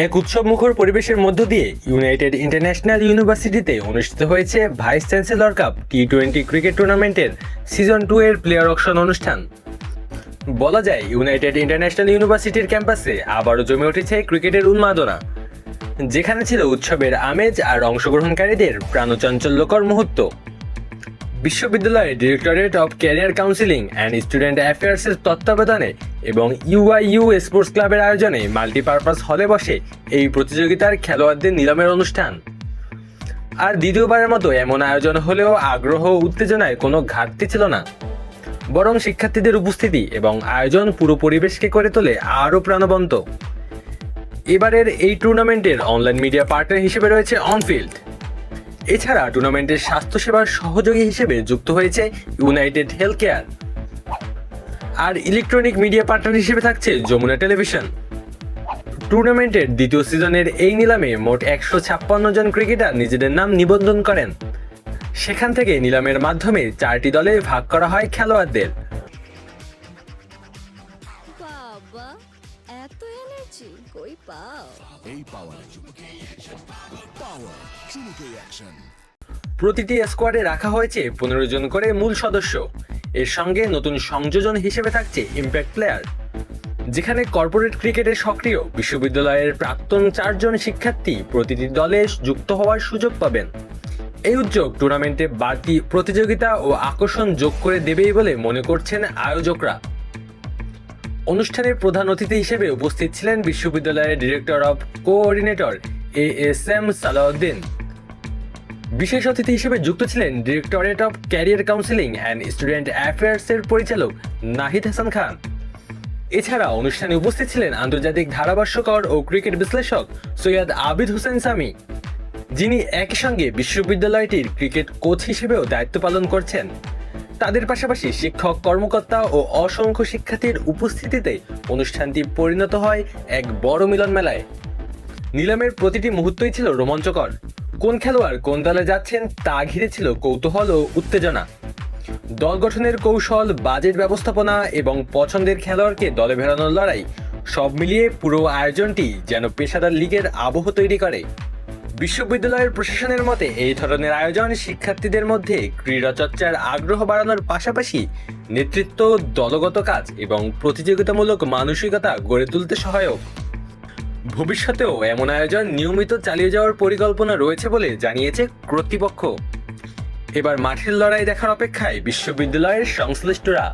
এক উৎসবমুখর পরিবেশের মধ্য দিয়ে ইউনাইটেড ইন্টারন্যাশনাল ইউনিভার্সিটিতে অনুষ্ঠিত হয়েছে ভাইস চ্যান্সেলর কাপ টি-20 ক্রিকেট টুর্নামেন্টের সিজন 2 এর প্লেয়ার অকশন অনুষ্ঠান। বলা যায় ইউনাইটেড ইন্টারন্যাশনাল ইউনিভার্সিটির ক্যাম্পাসে আবারও জমে উঠেছে ক্রিকেটের উন্মাদনা, যেখানে ছিল উৎসবের আমেজ আর অংশগ্রহণকারীদের প্রাণচাঞ্চল্যকর মুহূর্ত। বিশ্ববিদ্যালয়ের directorate of career counselling and student অ্যাফেয়ার্সের তত্ত্বাবধানে এবং ইউআইইউ স্পোর্টস ক্লাবের আয়োজনে মাল্টিপারপাস হলে বসে এই প্রতিযোগিতার খেলোয়াড়দের নিলামের অনুষ্ঠান। আর দ্বিতীয়বারের মতো এমন আয়োজন হলেও আগ্রহ উত্তেজনায় কোনো ঘাটতি ছিল না, বরং শিক্ষার্থীদের উপস্থিতি এবং আয়োজন পুরো পরিবেশকে করে তোলে আরও প্রাণবন্ত। এবারের এই টুর্নামেন্টের অনলাইন মিডিয়া পার্টনার হিসেবে রয়েছে অনফিল্ড। এছাড়া টুর্নামেন্টের স্বাস্থ্যসেবার সহযোগী হিসেবে যুক্ত হয়েছে ইউনাইটেড হেলথ কেয়ার, আর ইলেকট্রনিক মিডিয়া পার্টনার হিসেবে থাকছে যমুনা টেলিভিশন। টুর্নামেন্টের দ্বিতীয় সিজনের এই নিলামে মোট 156 জন ক্রিকেটার নিজেদের নাম নিবন্ধন করেন। সেখান থেকে নিলামের মাধ্যমে 4টি দলে ভাগ করা হয় খেলোয়াড়দের। বাবা, এত এনার্জি কই পাও? এই পাওয়ার চুমুকে অ্যাকশন। প্রতিটি স্কোয়াডে রাখা হয়েছে 15 জন করে মূল সদস্য। এর সঙ্গে নতুন সংযোজন হিসেবে থাকছে ইম্প্যাক্ট প্লেয়ার, যেখানে কর্পোরেট ক্রিকেটে সক্রিয় বিশ্ববিদ্যালয়ের প্রাক্তন 4 জন শিক্ষার্থী প্রতিটি দলে যুক্ত হওয়ার সুযোগ পাবেন। এই উদ্যোগ টুর্নামেন্টে বাড়তি প্রতিযোগিতা ও আকর্ষণ যোগ করে দেবেই বলে মনে করছেন আয়োজকরা। অনুষ্ঠানের প্রধান অতিথি হিসেবে উপস্থিত ছিলেন বিশ্ববিদ্যালয়ের director of coordinator ASM Salahuddin. বিশেষ অতিথি হিসেবে যুক্ত ছিলেন directorate of career counselling and student অ্যাফেয়ার্সের পরিচালক নাহিদ হাসান খান। এছাড়া অনুষ্ঠানে উপস্থিত ছিলেন আন্তর্জাতিক ধারাভাষ্যকার ও ক্রিকেট বিশ্লেষক সৈয়দ আবিদ হোসেন সামি, যিনি একই সঙ্গে বিশ্ববিদ্যালয়টির ক্রিকেট কোচ হিসেবেও দায়িত্ব পালন করছেন। তাদের পাশাপাশি শিক্ষক, কর্মকর্তা ও অসংখ্য শিক্ষার্থীর উপস্থিতিতে অনুষ্ঠানটি পরিণত হয় এক বড় মিলন মেলায়। নিলামের প্রতিটি মুহূর্তই ছিল রোমাঞ্চকর। কোন খেলোয়াড় কোন দলে যাচ্ছেন তা ঘিরে ছিল কৌতূহল ও উত্তেজনা। দল গঠনের কৌশল, বাজেট ব্যবস্থাপনা এবং পছন্দের খেলোয়াড়কে দলে ভেড়ানোর লড়াই, সব মিলিয়ে পুরো আয়োজনটি যেন পেশাদার লিগের আবহ তৈরি করে। বিশ্ববিদ্যালয়ের প্রশাসনের মতে এই ধরনের আয়োজন শিক্ষার্থীদের মধ্যে ক্রীড়া চর্চার আগ্রহ বাড়ানোর পাশাপাশি নেতৃত্ব, দলগত কাজ এবং প্রতিযোগিতামূলক মানসিকতা গড়ে তুলতে সহায়ক। ভবিষ্যতেও এমন আয়োজন নিয়মিত চালিয়ে যাওয়ার পরিকল্পনা রয়েছে বলে জানিয়েছে কর্তৃপক্ষ। এবার মাঠের লড়াই দেখার অপেক্ষায় বিশ্ববিদ্যালয়ের সংশ্লিষ্টরা।